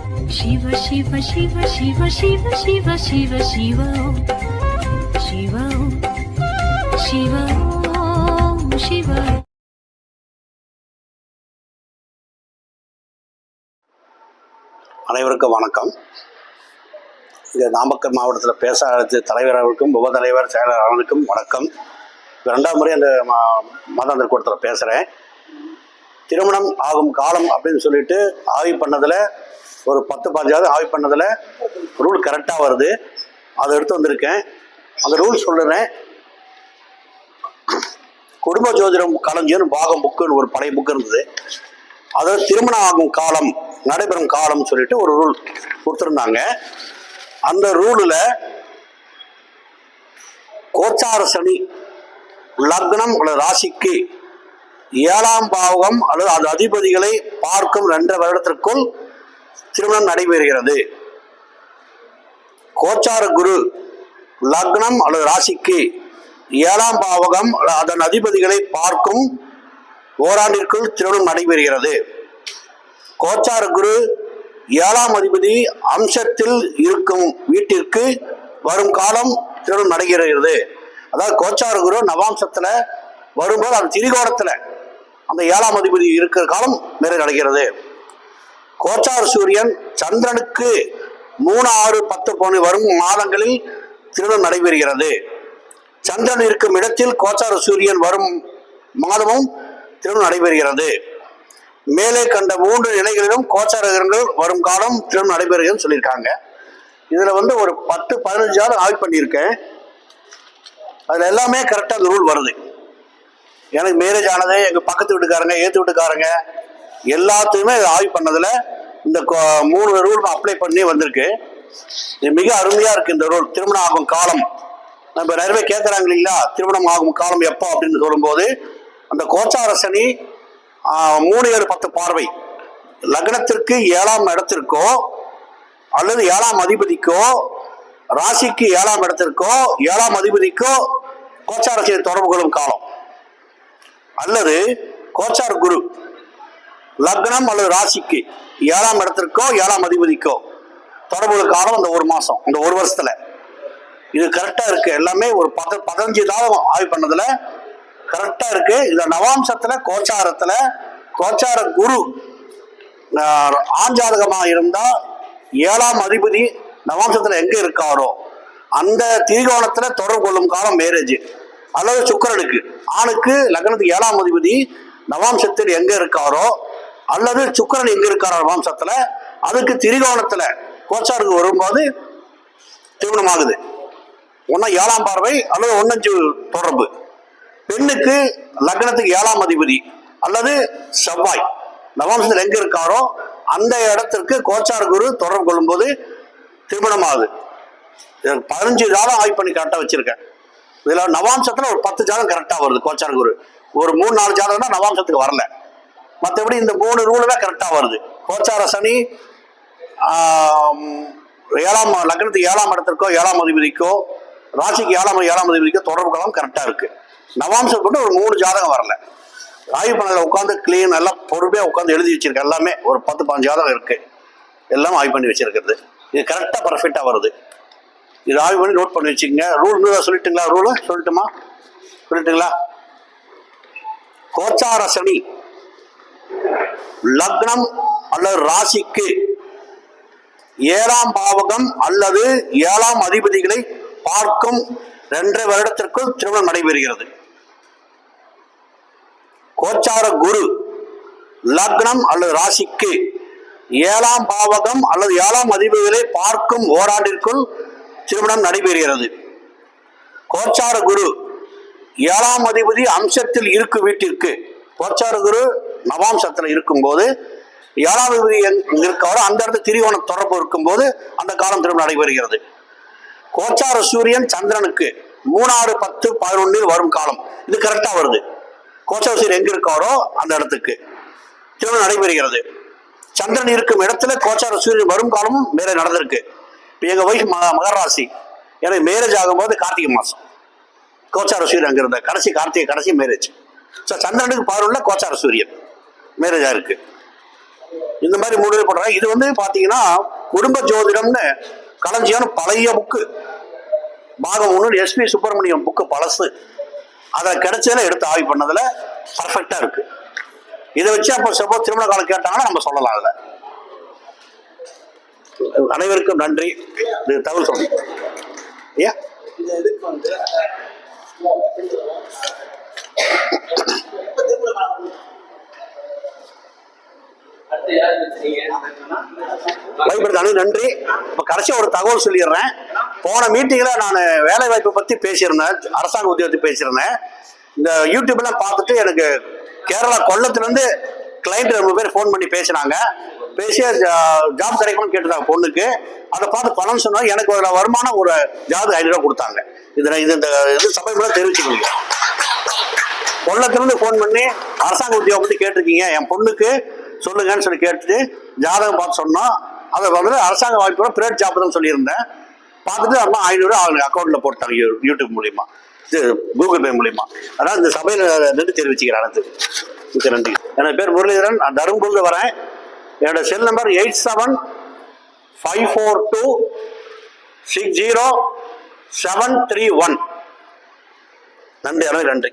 शिव शिव शिव शिव शिव शिव शिव शिव शिव शिव शिव. அனைவருக்கும் வணக்கம். இங்கே நாமக்கல் மாவட்டத்தில் பேச அழைத்த தலைவர்களுக்கும் உபதலைவர் செயலாளர்களுக்கும் வணக்கம். ரெண்டாம் முறை அந்த மதாந்திர கூட்டத்தில் பேசுகிறேன். திருமணம் ஆகும் காலம் அப்படின்னு சொல்லிட்டு ஆய்வு பண்ணதில் ஒரு 10-15 ஆய்வு பண்ணதில் ரூல் கரெக்டாக வருது. அதை எடுத்து வந்திருக்கேன். அந்த ரூல் சொல்லுறேன். குடும்ப ஜோதிடம் களஞ்சியம் பாகம் புக்குன்னு ஒரு பழைய புக்கு இருந்தது. அதாவது திருமணம் ஆகும் காலம் நடைபெறும் காலம்னு சொல்லிட்டு ஒரு ரூல் கொடுத்துருந்தாங்க. அந்த ரூலில் கோச்சார சனி லக்னம் அல்லது ராசிக்கு 7ஆம் பாவகம் அல்லது அது அதிபதிகளை பார்க்கும் 2 வருடத்திற்குள் திருமணம் நடைபெறுகிறது. கோச்சார குரு லக்னம் அல்லது ராசிக்கு 7ஆம் பாவகம் அதன் அதிபதிகளை பார்க்கும் ஓராண்டிற்குள் திருமணம் நடைபெறுகிறது. கோச்சார குரு 7ஆம் அதிபதி அம்சத்தில் இருக்கும் வீட்டிற்கு வரும் காலம் திருமணம் நடைபெறுகிறது. அதாவது கோச்சார குரு நவாம்சத்துல வரும்போது அது திரிகோணத்துல அந்த 7ஆம் அதிபதி இருக்கிற காலம் மேலே நடக்கிறது. கோச்சார சூரியன் சந்திரனுக்கு 3, 6, 10 வரும் மாதங்களில் திருமணம் நடைபெறுகிறது. சந்திரன் இருக்கும் இடத்தில் கோச்சார சூரியன் வரும் மாதமும் திருமணம் நடைபெறுகிறது. மேலே கண்ட 3 நிலைகளிலும் கோச்சார கிரகங்கள் வரும் காலம் திருமணம் நடைபெறுகிறதுன்னு சொல்லியிருக்காங்க. இதுல ஒரு 10-15 ஆள் ஆய்வு பண்ணியிருக்கேன். அதுல எல்லாமே கரெக்டாக அந்த ரூல் வருது. எனக்கு மேரேஜ் ஆனது எங்க பக்கத்து வீட்டுக்காரங்க ஏத்து வீட்டுக்காரங்க எல்லாத்தையுமே ஆய்வு பண்ணதுல இந்த 3 ரூல் அப்ளை பண்ணி வந்திருக்கு. இது மிக அருமையா இருக்கு. இந்த ரூல் திருமணம் ஆகும் காலம் நம்ம நிறைய பேர் கேட்கறாங்க இல்லைங்களா, திருமணம் ஆகும் காலம் எப்போ அப்படின்னு சொல்லும்போது அந்த கோச்சார சனி 3, 7, 10 பார்வை லக்னத்திற்கு 7ஆம் இடத்திற்கோ அல்லது 7ஆம் அதிபதிக்கோ ராசிக்கு 7ஆம் இடத்திற்கோ 7ஆம் அதிபதிக்கோ கோச்சார சனி தொடர்பு கொள்ளும் காலம், அல்லது கோச்சார குரு லக்னம் அல்லது ராசிக்கு 7ஆம் இடத்திற்கோ 7ஆம் அதிபதிக்கோ தொடர்பு காலம் அந்த 1 மாசம், இந்த 1 வருஷத்துல இது கரெக்டா இருக்கு. எல்லாமே ஒரு 15 நாள் ஆய்வு பண்ணதுல கரெக்டா இருக்கு. இந்த நவாம்சத்துல கோச்சாரத்துல கோச்சார குரு ஆஞ்சாதகமா இருந்தா 7ஆம் அதிபதி நவாம்சத்துல எங்க இருக்காரோ அந்த திரிகோணத்துல தொடர்பு கொள்ளும் காலம் மேரேஜ். அல்லது சுக்கிரனுக்கு ஆணுக்கு லக்னத்துக்கு 7ஆம் அதிபதி நவாம்சத்தில் எங்க இருக்காரோ அல்லது சுக்கிரன் எங்க இருக்காரோ நவாம்சத்துல அதுக்கு திரிகோணத்துல கோச்சாருக்கு வரும்போது திருமணம் ஆகுது. ஒன்னா 7ஆம் பார்வை அல்லது 1-5 தொடர்பு. பெண்ணுக்கு லக்னத்துக்கு 7ஆம் அதிபதி அல்லது செவ்வாய் நவாம்சத்தில் எங்க இருக்காரோ அந்த இடத்திற்கு கோச்சார குரு தொடர்பு கொள்ளும் போது திருமணம் ஆகுது. 15 ஜாதகம் ஆய்வு பண்ணி கரெக்டா வச்சிருக்கேன். இதுல நவாம்சத்துல ஒரு 10 ஜாதகம் கரெக்டா வருது. கோச்சார குரு ஒரு 3-4 ஜாதகம் தான் நவாம்சத்துக்கு வரல. மற்றபடி இந்த 3 ரூல் தான் கரெக்டா வருது. கோச்சார சனி 7ஆம் லக்னத்துக்கு 7ஆம் இடத்திற்கோ 7ஆம் அதிபதிக்கோ ராசிக்கு 7ஆம் அதிபதிக்கோ தொடர்பு காலம் கரெக்டா இருக்கு. நவாம்சம் கொண்டு ஒரு 3 ஜாதகம் வரல. ஆய்வு பண்ணல உட்காந்து கிளீன் எல்லாம் பொறுமையா உட்காந்து எழுதி வச்சிருக்கேன். எல்லாமே ஒரு 10-15 ஜாதகம் இருக்கு. எல்லாம் ஆய்வு பண்ணி வச்சிருக்கிறது. இது கரெக்டா பர்ஃபெக்டா வருது. இது ஆய்வு பண்ணி நோட் பண்ணி வச்சுக்கோங்க. ரூல் சொல்லிட்டுங்களா? ரூல் சொல்லட்டுமா? சொல்லிட்டுங்களா? கோச்சார சனி லக்னம் அல்லது ராசிக்கு 7ஆம் பாவகம் அல்லது 7ஆம் அதிபதிகளை பார்க்கும் 2 வருடத்திற்குள் திருமணம் நடைபெறுகிறது. கோச்சார குரு லக்னம் அல்லது ராசிக்கு 7ஆம் பாவகம் அல்லது 7ஆம் அதிபதிகளை பார்க்கும் ஓராண்டிற்குள் திருமணம் நடைபெறுகிறது. கோச்சார குரு 7ஆம் அதிபதி அம்சத்தில் இருக்கும் வீட்டிற்கு கோச்சார குரு நவாம்சத்தில் இருக்கும் போது 7ஆம் அதிபதி இருக்காரோ அந்த இடத்துல திரிகோண தொடர்பு இருக்கும் போது அந்த காலம் திருமணம் நடைபெறுகிறது. கோச்சார சூரியன் சந்திரனுக்கு 3, 6, 10, 11 வரும் காலம் இது கரெக்டா வருது. கோச்சார சூரியன் எங்க இருக்காரோ அந்த இடத்துக்கு திருமணம் நடைபெறுகிறது. சந்திரன் இருக்கும் இடத்துல கோச்சார சூரியன் வரும் காலமும் மேலே நடந்திருக்கு. இப்போ எங்க வயசு மகராசி, எனக்கு மேரேஜ் ஆகும்போது கார்த்திகை மாசம் கோச்சார சூரியன் அங்க இருந்த கடைசி மேரேஜ். ஸோ சந்திரனுக்கு 11 கோச்சார சூரியன் மேரேஜ் ஆயிருக்கு. இந்த மாதிரி முடிவு பண்றாங்க. இது வந்து பாத்தீங்கன்னா குடும்ப ஜோதிடம்னு களஞ்சியம் பழைய புக்கு, பாகம் 1 எஸ்பி சுப்பிரமணியம் புக்கு பழசு. அதை கிடைச்சதுல எடுத்து ஆய்வு பண்ணதுல பர்ஃபெக்டா இருக்கு. இதை வச்சு அப்போ செவ்வா திருமண காலம் கேட்டாங்கன்னா நம்ம சொல்லலாம். அதுல அனைவருக்கும் நன்றி. இது தகவல் சொல்லுங்க. ஏன் நன்றி. இப்ப கடைசியா ஒரு தகவல் சொல்லிடுறேன். போன மீட்டிங்ல நான் வேலை வாய்ப்பை பத்தி பேசியிருந்தேன், அரசாங்க உத்தியோகத்தை பேசியிருந்தேன். இந்த யூடியூப்ல பார்த்துட்டு எனக்கு கேரளா கொல்லத்துல இருந்து கிளைண்ட் 2 பேர் ஃபோன் பண்ணி பேசினாங்க. பேசி ஜாப் கிடைக்கும்னு கேட்டுட்டாங்க பொண்ணுக்கு. அதை பார்த்து பணம் சொன்னா எனக்கு ஒரு வருமானம் ஒரு ஜாப் 500 ரூபா கொடுத்தாங்க. இது சபை மூலம் தெரிவிச்சுக்கோங்க. கொல்லத்திலிருந்து ஃபோன் பண்ணி அரசாங்க உத்தியோகம் பத்தி கேட்டிருக்கீங்க, என் பொண்ணுக்கு சொல்லுங்கன்னு சொல்லி கேட்டுட்டு ஜாதகம் பார்த்து சொன்னோம். அதை வந்து அரசாங்க வாய்ப்பு பிரைவேட் ஜாப் தான் சொல்லியிருந்தேன். பார்த்துட்டு அம்மா 500 ரூபா அவங்க அக்கௌண்ட்ல போட்டாங்க யூடியூப் மூலியமா, இது கூகுள் பே மூலியமா. அதனால இந்த சபையில் நின்று தெரிவிச்சுக்கிறேன். மிக்க நன்றி. எனது பேர் முரளிதரன், நான் தருமபுரியில வரேன். என்னோட செல் நம்பர் 8754260731. நன்றி, நன்றி.